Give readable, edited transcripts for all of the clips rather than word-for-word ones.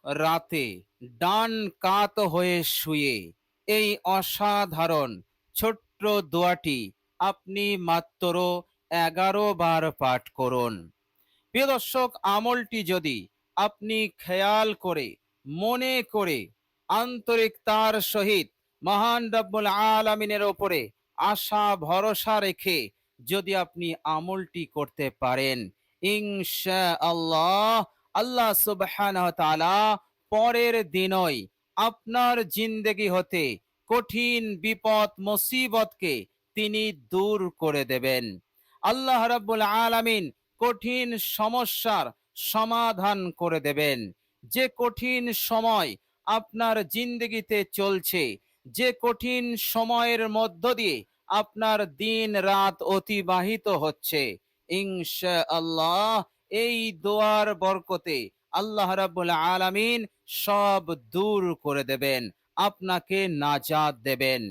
রাতে ডান কাত হয়ে শুয়ে এই অসাধারণ ছোট্ট দোয়াটি আপনি মাত্র 11 বার পাঠ করুন। প্রিয় দর্শক, আমলটি যদি আপনি খেয়াল করে, মনে করে, আন্তরিকতার সহিত মহান রব্বুল আলামিনের ওপরে আশা ভরসা রেখে যদি আপনি আমলটি করতে পারেন, ইনশাআল্লাহ আল্লাহ সুবহানাহু ওয়া তাআলা পরের দিনই আপনার জিন্দেগি হতে কঠিন বিপদ মুসিবতকে তিনি দূর করে দেবেন। আল্লাহ রাব্বুল আলামিন কঠিন সমস্যার সমাধান করে দেবেন। যে কঠিন সময় আপনার জিন্দগিতে চলছে, যে কঠিন সময়ের মধ্য দিয়ে আপনার দিন রাত অতিবাহিত হচ্ছে, ইনশাআল্লাহ এই দোয়ার বরকতে আল্লাহ রাব্বুল আলামিন সব দূর করে দেবেন, আপনাকে নাজাত দেবেন।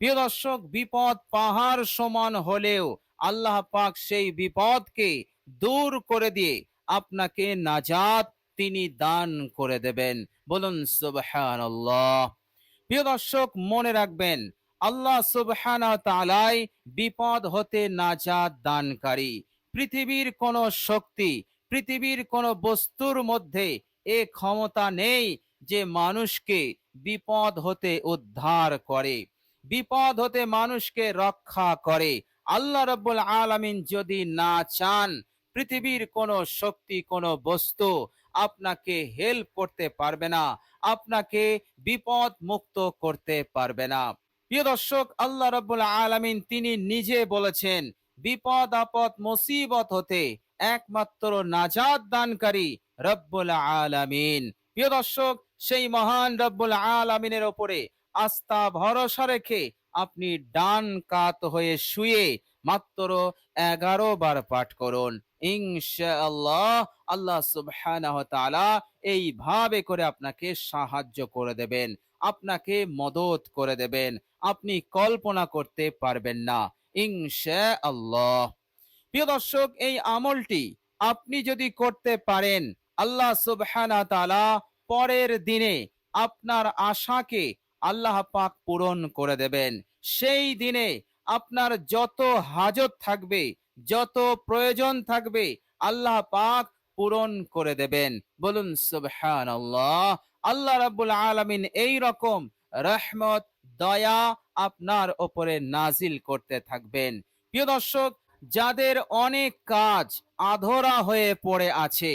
প্রিয় দর্শক, বিপদ পাহাড় সমান হলেও আল্লাহ পাক সেই বিপদকে দূর করে দিয়ে আপনাকে নাজাত তিনি দান করে দেবেন। বলুন সুবহানাল্লাহ। প্রিয় দর্শক, মনে রাখবেন আল্লাহ সুবহানাহু ওয়া তাআলাই বিপদ হতে নাজাত দানকারী। পৃথিবীর কোন শক্তি, পৃথিবীর কোন বস্তুর মধ্যে এ ক্ষমতা নেই যে মানুষকে বিপদ হতে উদ্ধার করে, বিপদ হতে মানুষকে রক্ষা করে। আল্লাহ রাব্বুল আলামিন যদি না চান, পৃথিবীর কোন শক্তি, কোন বস্তু আপনাকে হেল্প করতে পারবে না, আপনাকে বিপদ মুক্ত করতে পারবে না। প্রিয় দর্শক, আল্লাহ রাব্বুল আলামিন তিনি নিজে বলেছেন, বিপদ আপদ মুসিবত হতে একমাত্র নাজাত দানকারী রব্বুল আলামিন। প্রিয় দর্শক, সেই মহান রব্বুল আলামিনের ওপরে আস্থা ভরসা রেখে আপনি ডান কাত হয়ে শুয়ে মাত্র 11 বার পাঠ করুন। ইনশাআল্লাহ আল্লাহ সুবহানাহু ওয়া তাআলা এইভাবে করে আপনাকে সাহায্য করে দেবেন, আপনাকে মদত করে দেবেন, আপনি কল্পনা করতে পারবেন না, ইনশাআল্লাহ। প্রিয় দর্শক, এই আমলটি আপনি যদি করতে পারেন, আল্লাহ সুবহানাহু ওয়া তাআলা পরের দিনে আপনার আশাকে আল্লাহ পাক পূরণ করে দেবেন। সেই দিনে আপনার যত হাজত থাকবে, যত প্রয়োজন থাকবে, আল্লাহ পাক পূরণ করে দেবেন। বলুন সুবহানাল্লাহ। আল্লাহ রাব্বুল আলামিন এই রকম রহমত, দয়া আপনার ওপরে নাজিল করতে থাকবেন। প্রিয় দর্শক, যাদের অনেক কাজ আধরা হয়ে পড়ে আছে,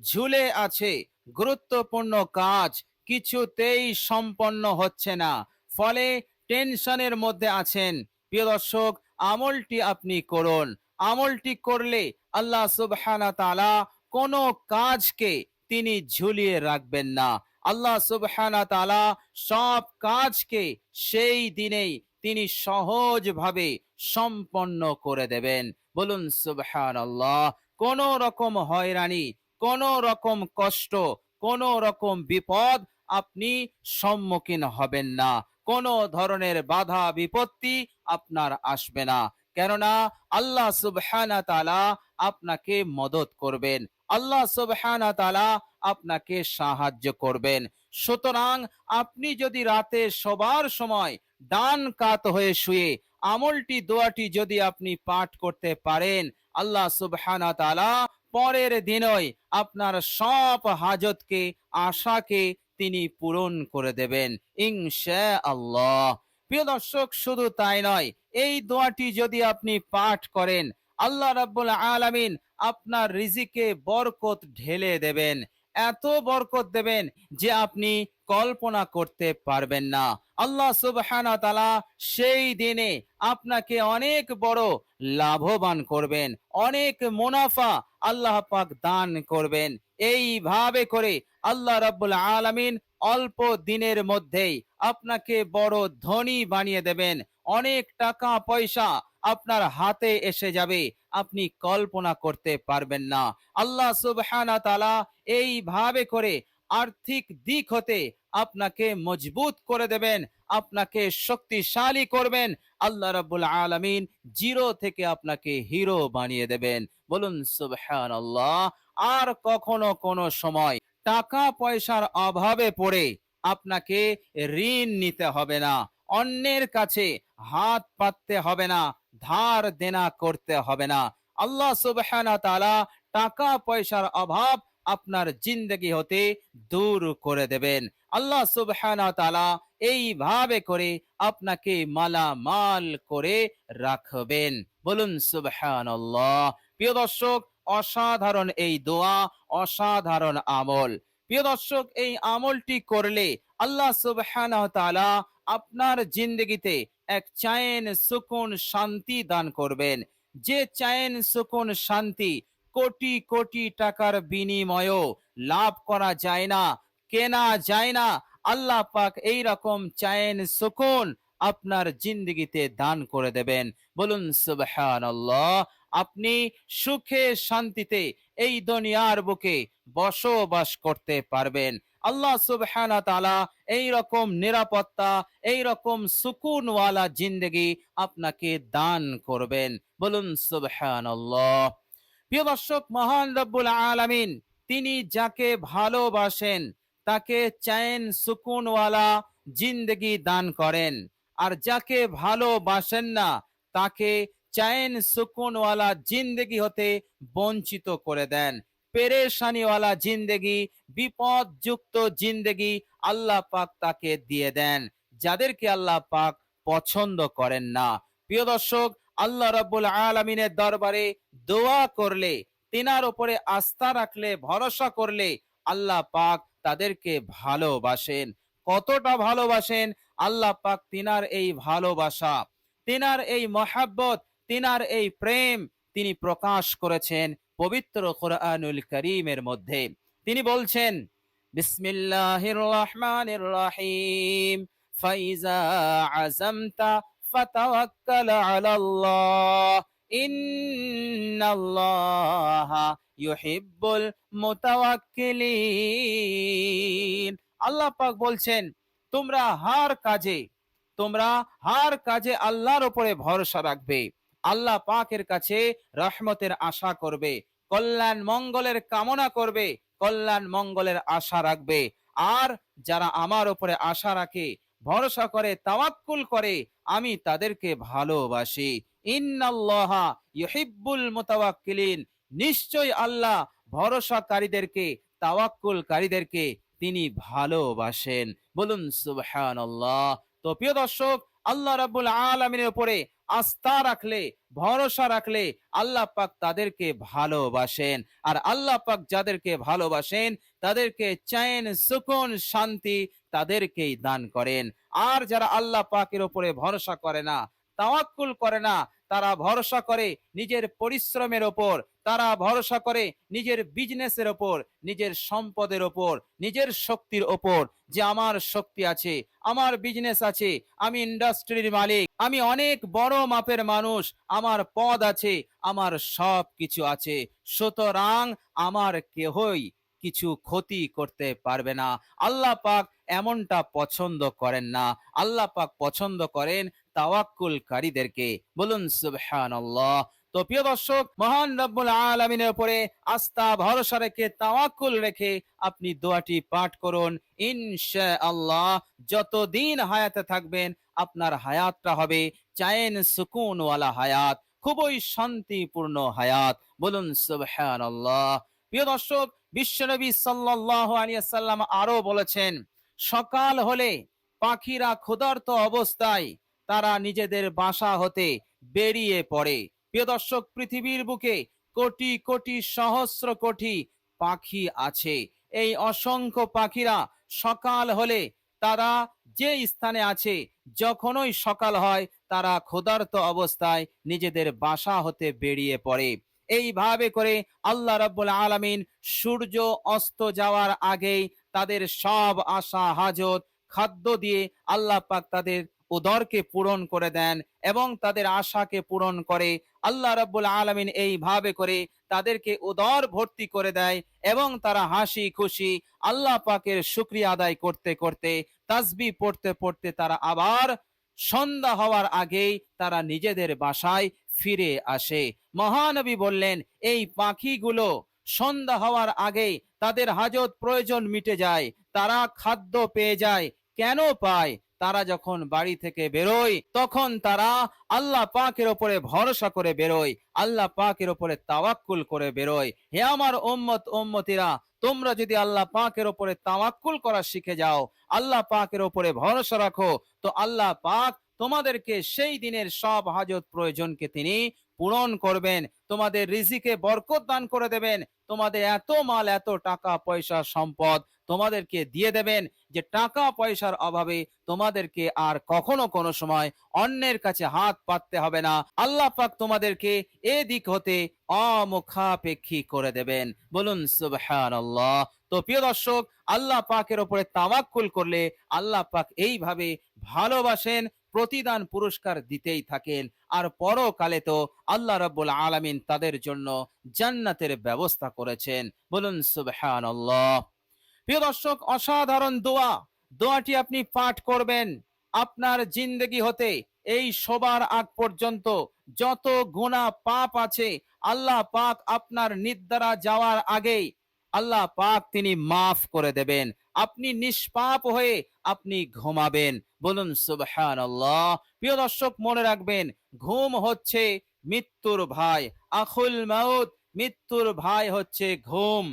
ঝুলে আছে, গুরুত্বপূর্ণ কাজ কিছুতেই সম্পন্ন হচ্ছে না, ফলে টেনশনের মধ্যে আছেন, প্রিয় দর্শক, আমলটি আপনি করুন। আমলটি করলে আল্লাহ সুবহানাহু ওয়া তাআলা কোনো কাজকে তিনি ঝুলিয়ে রাখবেন না। আল্লাহ সুবহানাহু ওয়া তাআলা সব কাজকে সেই দিনেই তিনি সহজভাবে সম্পন্ন করে দেবেন। বলুন সুবহানাল্লাহ। কোন রকম হয়রানি, কোন রকম কষ্ট, কোন রকম বিপদ আপনি সম্মুখীন হবেন না, কোন ধরনের বাধা বিপত্তি আপনার আসবে না। কেননা আল্লাহ সুবহানাহু ওয়া তাআলা আপনাকে মদত করবেন, আল্লাহ সুবহানাহু ওয়া তাআলা আপনাকে সাহায্য করবেন। সুতরাং আপনি যদি রাতে শোবার সময় ডান কাত হয়ে শুয়ে আমলটি, দোয়াটি যদি আপনি পাঠ করতে পারেন, আল্লাহ সুবহানাহু ওয়া তাআলা পরের দিনই আপনার সব হাজতকে, আশাকে তিনি পূরণ করে দেবেন ইনশাআল্লাহ। প্রিয় দর্শক, শুধু তাই নয়, এই দোয়াটি যদি আপনি পাঠ করেন, আল্লাহ রাব্বুল আলামিন আপনার রিজিকে বরকত ঢেলে দেবেন, এত বরকত দেবেন যে আপনি কল্পনা করতে পারবেন না। আল্লাহ সুবহানাহু ওয়া তাআলা সেই দিনে আপনাকে অনেক বড় লাভবান করবেন, অনেক মুনাফা আল্লাহ পাক দান করবেন। এইভাবে করে আল্লাহ রাব্বুল আলামিন অল্প দিনের মধ্যেই আপনাকে বড় ধনী বানিয়ে দেবেন, অনেক টাকা পয়সা আপনার হাতে এসে যাবে, আপনি কল্পনা করতে পারবেন না। আল্লাহ সুবহানাহু ওয়া তাআলা এইভাবে করে আর্থিক দিক হতে আপনাকে মজবুত করে দেবেন, আপনাকে শক্তিশালী করবেন। আল্লাহ রাব্বুল আলামিন জিরো থেকে আপনাকে হিরো বানিয়ে দেবেন। বলুন সুবহানাল্লাহ। আর কখনো কোনো সময় টাকা পয়সার অভাবে পড়ে আপনাকে ঋণ নিতে হবে না, অন্যের কাছে হাত পাততে হবে না, ধার দেনা করতে হবে না। আল্লাহ সুবহানাহু ওয়া তাআলা টাকা পয়সার অভাব আপনার জিন্দগি হতে দূর করে দেবেন। আল্লাহ সুবহানাহু ওয়া তাআলা এইভাবে করে আপনাকে মালামাল করে রাখবেন। বলুন সুবহানাল্লাহ। প্রিয় দর্শক, অসাধারণ এই দোয়া, অসাধারণ আমল। প্রিয় দর্শক, এই আমলটি করলে আল্লাহ সুবহানাহু ওয়া তাআলা আপনার জিন্দগিতে এক চैन সুকুন শান্তি দান করবেন। যে চैन সুকুন শান্তি কোটি কোটি টাকার বিনিময়েও লাভ করা যায় না, কেনা যায় না, আল্লাহ পাক এই রকম চैन সুকুন আপনার জিন্দগিতে দান করে দেবেন। বলুন সুবহানাল্লাহ। আপনি সুখে শান্তিতে এই দুনিয়ার বুকে বসবাস করতে পারবেন। আল্লাহ সুবহানাহু ওয়া তাআলা এই রকম নিরাপত্তা, এই রকম সুকুনওয়ালা জিন্দগি আপনাকে দান করবেন। বলুন সুবহানাল্লাহ। প্রিয় দর্শক, মহান রব্বুল আলামিন তিনি যাকে ভালোবাসেন তাকে চैन সুকুনওয়ালা জিন্দগি দান করেন, আর যাকে ভালোবাসেন না তাকে चैन সুকুনওয়ালা জিন্দগি হতে বঞ্চিত করে দেন। পেরেশানিওয়ালা জিন্দগি, বিপদযুক্ত জিন্দগি আল্লাহ পাক তাকে দিয়ে দেন, যাদেরকে আল্লাহ পাক পছন্দ করেন না। প্রিয় দর্শক, আল্লাহ রাব্বুল আলামিনের দরবারে দোয়া করলে, তিনার উপরে আস্থা রাখলে, ভরসা করলে আল্লাহ পাক তাদেরকে ভালোবাসেন। কতটা ভালোবাসেন আল্লাহ পাক! তিনার এই ভালোবাসা, তিনার এই মহাব্বত, তিনার এই প্রেম তিনি প্রকাশ করেছেন পবিত্র কোরআনুল কারীমের মধ্যে। তিনি বলছেন, বিসমিল্লাহির রহমানির রহিম, ফাইজা আযামতা ফাতাওয়াক্কাল আলাল্লাহ, ইন্নাল্লাহা ইউহিব্বুল মুতাওয়াক্কিলিন। আল্লাহ পাক বলছেন, তোমরা হার কাজে আল্লাহর উপরে ভরসা রাখবে, আল্লাহ পাকের কাছে রহমতের আশা করবে, কল্যাণ মঙ্গলের কামনা করবে, কল্যাণ মঙ্গলের আশা রাখবে। আর যারা আমার উপরে আশা রাখে, ভরসা করে, তাওয়াক্কুল করে, আমি তাদেরকে ভালোবাসি। ইন্নাল্লাহা ইউহিব্বুল মুতাওয়াক্কিলিন, নিশ্চয় আল্লাহ ভরসাকারীদেরকে, তাওয়াক্কুলকারীদেরকে তিনি ভালোবাসেন। বলুন সুবহানাল্লাহ। তো প্রিয় দর্শক, আল্লাহ রাব্বুল আলামিনের উপরে আস্থা রাখলে, ভরসা রাখলে আল্লাহ পাক তাদেরকে ভালোবাসেন। আর আল্লাহ পাক যাদেরকে ভালোবাসেন তাদেরকে চैन সুকুন শান্তি তাদেরকেই দান করেন। আর যারা আল্লাহ পাকের উপরে ভরসা করে না, তাওয়াক্কুল করে না, তারা ভরসা করে নিজের পরিশ্রমের ওপর, তারা ভরসা করে নিজের বিজনেসের ওপর, নিজের সম্পদের ওপর, নিজের শক্তির ওপর, যে আমার শক্তি আছে, আমার বিজনেস আছে, আমি ইন্ডাস্ট্রির মালিক, আমি অনেক বড় মাপের মানুষ, আমার পদ আছে, আমার সব কিছু আছে, সুতরাং আমার কেহই কিছু ক্ষতি করতে পারবে না। আল্লাহ পাক এমনটা পছন্দ করেন না। আল্লাহ পাক পছন্দ করেন তাওয়াক্কুলকারীদেরকে। বলুন সুবহানাল্লাহ। তো প্রিয় দর্শক, মহান রব্বুল আলামিনের উপরে আস্থা ভরসা রেখে, তাওয়াক্কুল রেখে আপনি দোয়াটি পাঠ করুন। ইনশাআল্লাহ যতদিন হায়াতে থাকবেন আপনার হায়াতটা হবে চैन সুকুন ওয়ালা হায়াত, খুবই শান্তিপূর্ণ হায়াত। বলুন সুবহানাল্লাহ। প্রিয় দর্শক, বিশ্বনবী সাল্লাল্লাহু আলাইহি ওয়াসাল্লাম আরো বলেছেন, সকাল হলে পাখিরা ক্ষুধার্ত অবস্থায় তারা নিজেদের বাসা হতে বেরিয়ে পড়ে। প্রিয় দর্শক, পৃথিবীর বুকে কোটি কোটি সহস্র কোটি পাখি আছে। এই অসংখ্য পাখিরা সকাল হলে তারা যে স্থানে আছে, যখনই সকাল হয় তারা ক্ষুধার্ত অবস্থায় নিজেদের বাসা হতে বেরিয়ে পড়ে। এইভাবে করে আল্লাহ রাব্বুল আলামিন সূর্য অস্ত যাওয়ার আগেই তাদের সব আশা হাজত খাদ্য দিয়ে আল্লাহ পাক তাদের উদরকে পূরণ করে দেন এবং তাদের আশাকে পূরণ করে। আল্লাহ রাব্বুল আলামিন এইভাবে করে তাদেরকে উদর ভর্তি করে দেয় এবং তারা হাসি খুশি আল্লাহ পাকের শুকরিয়া আদায় করতে করতে, তাসবিহ পড়তে পড়তে তারা আবার সন্ধ্যা হওয়ার আগেই তারা নিজেদের বাসায় ফিরে আসে। মহানবী বললেন, এই পাখিগুলো সন্ধ্যা হওয়ার আগেই তাদের হাজত প্রয়োজন মিটে যায়, তারা খাদ্য পেয়ে যায়। কেন পায়? তারা যখন বাড়ি থেকে বেরোয় তখন তারা আল্লাহ পাকের ওপরে ভরসা করে বেরোয়, আল্লাহ পাকের ওপরে তাওয়াক্কুল করে বেরোয়। হে আমার উম্মতিরা, তোমরা যদি আল্লাহ পাকের ওপরে তাওয়াক্কুল করা শিখে যাও, আল্লাহ পাকের ওপরে ভরসা রাখো, তো আল্লাহ পাক তোমাদেরকে সেই দিনের সব হাজত প্রয়োজনকে তিনি পূরণ করবেন, তোমাদের রিজিকে বরকত দান করে দেবেন, তোমাদের এত মাল, এত টাকা পয়সা সম্পদ তোমাদেরকে দিয়ে দেবেন যে টাকা পয়সার অভাবে তোমাদেরকে আর কখনো কোনো সময় অন্যের কাছে হাত পাততে হবে না। আল্লাহ পাক তোমাদেরকে এদিক হতে অমুখাপেক্ষী করে দেবেন। বলুন সুবহানাল্লাহ। তো প্রিয় দর্শক, আল্লাহ পাকের উপরে তাওয়াক্কুল করলে আল্লাহ পাক এইভাবে ভালোবাসেন, প্রতিদান পুরস্কার দিতেই থাকেন। আর পরকালে তো আল্লাহ রাব্বুল আলামিন তাদের জন্য জান্নাতের ব্যবস্থা করেছেন। বলুন সুবহানাল্লাহ। প্রিয় দর্শক, অসাধারণ দোয়া, দোয়াটি আপনি পাঠ করবেন। আপনার জিন্দেগি হতে এই সবার আগ পর্যন্ত যত গুনাহ পাপ আছে, আল্লাহ পাক আপনার নিদ্রা যাওয়ার আগেই আল্লাহ পাক তিনি মাফ করে দেবেন। আপনি নিষ্পাপ হয়ে আপনি ঘুমাবেন। বলুন সুবহানাল্লাহ। প্রিয় দর্শক, মনে রাখবেন, ঘুম হচ্ছে মৃত্যুর ভাই। আখুল মাউত, মৃত্যুর ভাই হচ্ছে ঘুম।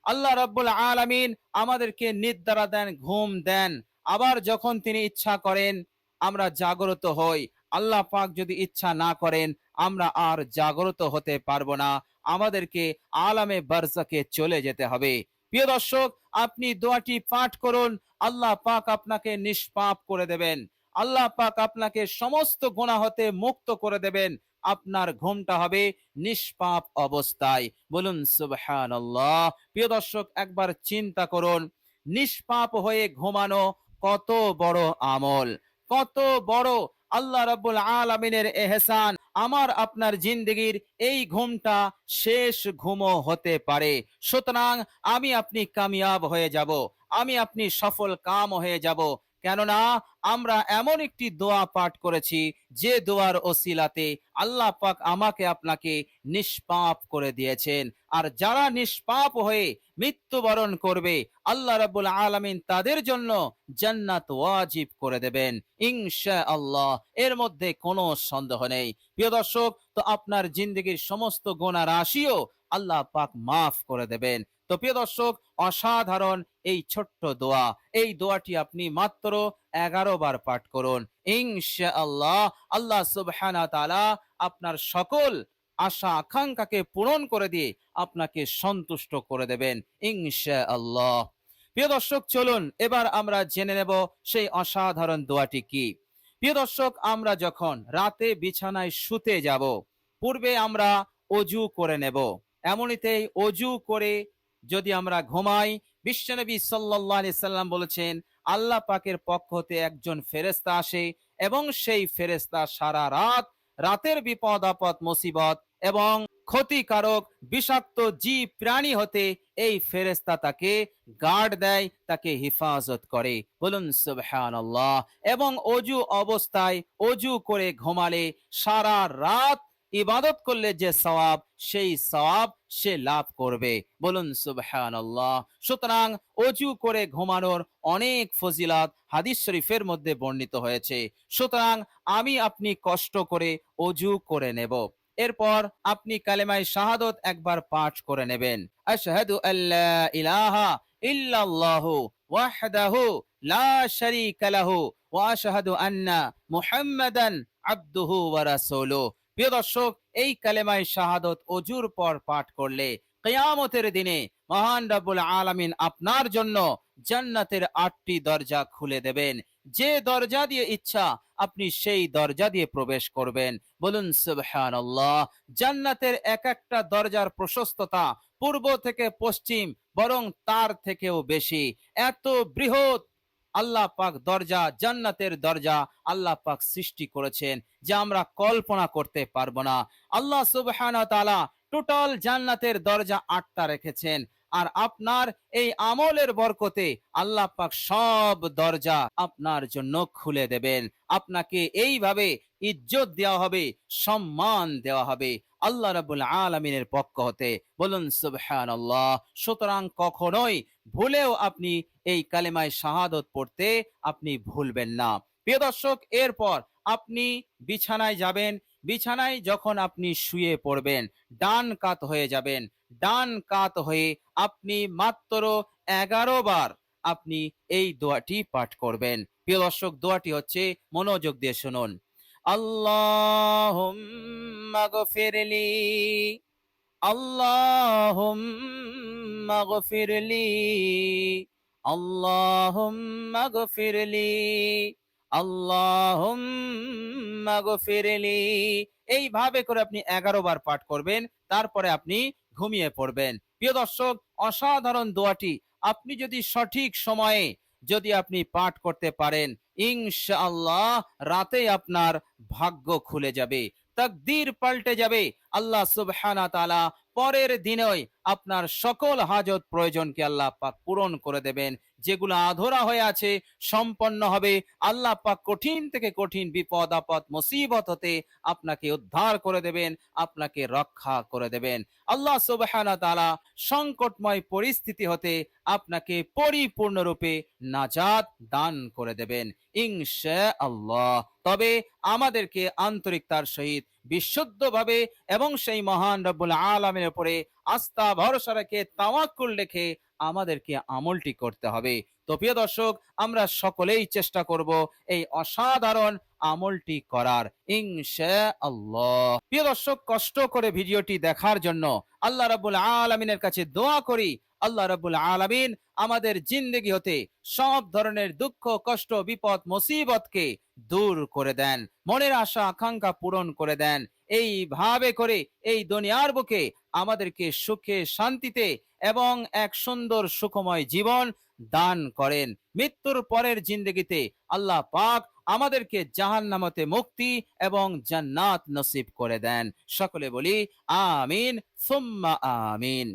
আল্লাহ রাব্বুল আলামিন আমাদেরকে নিদ্রা দেন, ঘুম দেন, আবার যখন তিনি ইচ্ছা করেন আমরা জাগ্রত হই। আল্লাহ পাক যদি ইচ্ছা না করেন আমরা আর জাগ্রত হতে পারবো না, আমাদেরকে আলামে বারজাকে চলে যেতে হবে। প্রিয় দর্শক, আপনি দোয়াটি পাঠ করুন, আল্লাহ পাক আপনাকে নিষ্পাপ করে দেবেন, আল্লাহ পাক আপনাকে সমস্ত গুনাহ হতে মুক্ত করে দেবেন। আপনার ঘুমটা হবে নিষ্পাপ অবস্থায়। বলুন সুবহানাল্লাহ। প্রিয় দর্শক, একবার চিন্তা করুন, নিষ্পাপ হয়ে ঘুমানো কত বড় আমল, কত বড় আল্লাহ রাব্বুল আলামিনের এহসান। আমার আপনার জিন্দেগির এই ঘুমটা শেষ ঘুমও হতে পারে। সুতরাং আমি আপনি কামিয়াব হয়ে যাব, আমি আপনি সফল কাম হয়ে যাব। কেননা আমরা এমন একটি দোয়া পাঠ করেছি যে দোয়ার ওসিলাতে আল্লাহ পাক আমাকে আপনাকে নিষ্পাপ করে দিয়েছেন। আর যারা নিষ্পাপ হয়ে মৃত্যুবরণ করবে, আল্লাহ রাব্বুল আলামিন তাদের জন্য জান্নাত ওয়াজিব করে দেবেন ইনশাআল্লাহ। এর মধ্যে কোনো সন্দেহ নেই। প্রিয় দর্শক, তো আপনার জিন্দেগির সমস্ত গুনাহ রাশিও আল্লাহ পাক মাফ করে দেবেন। তো প্রিয় দর্শক, অসাধারণ এই ছোট্ট দোয়া, এই দোয়াটি আপনি মাত্র 11 বার পাঠ করুন ইনশাআল্লাহ। আল্লাহ সুবহানাহু ওয়া তাআলা আপনার সকল আশা আকাঙ্ক্ষাকে পূরণ করে দিয়ে আপনাকে সন্তুষ্ট করে দেবেন ইনশাআল্লাহ। প্রিয় দর্শক, চলুন এবার আমরা জেনে নেব সেই অসাধারণ দোয়াটি কি। প্রিয় দর্শক, আমরা যখন রাতে বিছানায় শুতে যাব, পূর্বে আমরা অজু করে নেব। এমনিতেই অজু করে যদি আমরা ঘুমাই, বিশ্বনবী সাল্লাল্লাহু আলাইহি সাল্লাম বলেছেন, আল্লাহ পাকের পক্ষ হতে একজন ফেরেশতা আসে এবং সেই ফেরেশতা সারা রাত রাতের বিপদ আপদ মুসিবত এবং ক্ষতিকারক বিষাক্ত জীব প্রাণী হতে এই ফেরেশতা তাকে গার্ড দেয়, তাকে হেফাজত করে। বলুন সুবহানাল্লাহ। এবং অজু অবস্থায় অজু করে ঘুমালে সারা রাত ইবাদত করলে যে সওয়াব, সেই সওয়াব সে লাভ করবে। বলুন সুবহানাল্লাহ। সুতরাং অজু করে ঘুমানোর অনেক ফজিলত হাদিস শরীফের মধ্যে বর্ণিত হয়েছে। সুতরাং আমি আপনি কষ্ট করে অজু করে নেব। এরপর আপনি কালেমায়ে শাহাদাত একবার পাঠ করে নেবেন। আশহাদু আল্লা ইলাহা ইল্লাল্লাহু ওয়াহদাহু লা শারীকা লাহু ওয়া আশহাদু আন্না মুহাম্মাদান আবদুহু ওয়া রাসূলুহু। প্রিয় দর্শক, এই কালেমায়ে শাহাদাত অজুর পর পাঠ করলে কিয়ামতের দিনে মহান রব্বুল আলামিন আপনার জন্য জান্নাতের 8টি দরজা খুলে দেবেন। যে দরজা দিয়ে ইচ্ছা আপনি সেই দরজা দিয়ে প্রবেশ করবেন। বলুন সুবহানাল্লাহ। জান্নাতের এক একটা দরজার প্রশস্ততা পূর্ব থেকে পশ্চিম বরং তার থেকেও বেশি। এত বৃহৎ আল্লাহ পাক দরজা, জান্নাতের দরজা আল্লাহ পাক সৃষ্টি করেছেন যা আমরা কল্পনা করতে পারবো না। আল্লাহ সুবহানাহু ওয়া তাআলা টোটাল জান্নাতের দরজা 8টা রেখেছেন। আর আপনার এই আমলের বরকতে আল্লাহ পাক সব দরজা আপনার জন্য খুলে দেবেন। আপনাকে এইভাবে ইজ্জত দেওয়া হবে, সম্মান দেওয়া হবে আল্লাহ রাব্বুল আলামিনের পক্ষ হতে। বলুন সুবহানাল্লাহ। সুতরাং কখনোই ভুলেও আপনি এই কালেমায়ে শাহাদত পড়তে আপনি ভুলবেন না। প্রিয় দর্শক, এরপর আপনি বিছানায় যাবেন। বিছানায় যখন আপনি শুয়ে পড়বেন, ডান কাত হয়ে যাবেন। ডান কাত হয়ে আপনি মাত্র 11 বার আপনি এই দোয়াটি পাঠ করবেন। প্রিয় দর্শক, দোয়াটি হচ্ছে, মনোযোগ দিয়ে শুনুন। আল্লাহুম্মা গফিরলি, আল্লাহুম্মা গফিরলি, আল্লাহুম্মা গফিরলি, আল্লাহুম্মা গফিরলি। এইভাবে করে আপনি 11 বার পাঠ করবেন, তারপরে আপনি ঘুমিয়ে পড়বেন। প্রিয় দর্শক, অসাধারণ দোয়াটি আপনি যদি সঠিক সময়ে যদি আপনি পাঠ করতে পারেন, ইনশাআল্লাহ রাতে আপনার ভাগ্য খুলে যাবে, তাকদীর পাল্টে যাবে। আল্লাহ সুবহানাহু ওয়া তাআলা পরের দিনই আপনার সকল হাজত প্রয়োজনকে আল্লাহ পাক পূরণ করে দেবেন। যেগুলো আধরা হয়ে আছে সম্পন্ন হবে। আল্লাহ পাক কঠিন থেকে কঠিন বিপদ আপদ মুসিবত হতে আপনাকে উদ্ধার করে দেবেন, আপনাকে রক্ষা করে দেবেন। আল্লাহ সুবহানাহু ওয়া তাআলা সংকটময় পরিস্থিতি হতে আপনাকে পরিপূর্ণরূপে নাজাত দান করে দেবেন ইনশাআল্লাহ। তবে আমাদেরকে আন্তরিকতার সহিত বিশুদ্ধভাবে এবং সেই মহান রব্বুল আলামিনের উপরে আস্থা ভরসা রেখে তাওয়াক্কুল রেখে আমাদেরকে আমলটি করতে হবে। তো প্রিয় দর্শক, আমরা সকলেই চেষ্টা করব এই অসাধারণ আমলটি করার ইনশাআল্লাহ। প্রিয় দর্শক, কষ্ট করে ভিডিওটি দেখার জন্য আল্লাহ রাব্বুল আলামিনের কাছে দোয়া করি, আল্লাহ রাব্বুল আলামিন আমাদের জিন্দেগি হতে সব ধরনের দুঃখ কষ্ট বিপদ মুসিবতকে দূর করে দেন, মনের আশা আকাঙ্ক্ষা পূরণ করে দেন। এইভাবে করে এই দুনিয়ার বুকে আমাদেরকে সুখে শান্তিতে এবং এক সুন্দর সুখময় জীবন দান করেন। মৃত্যুর পরের জিন্দেগিতে আল্লাহ পাক আমাদেরকে জাহান্নামতে মুক্তি এবং জান্নাত নসিব করে দেন। সকলে বলি আমিন সুম্মা আমিন।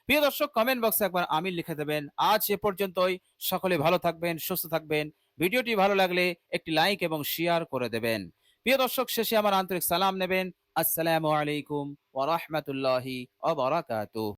প্রিয় দর্শক, কমেন্ট বক্সে একবার আমিন লিখে দেবেন। আজ এ পর্যন্তই। সকলে ভালো থাকবেন, সুস্থ থাকবেন। ভিডিওটি ভালো লাগলে একটি লাইক এবং শেয়ার করে দেবেন। প্রিয় দর্শক, শেষে আমার আন্তরিক সালাম নেবেন। আসসালামু আলাইকুম ওয়া রাহমাতুল্লাহি ওয়া বারাকাতুহু।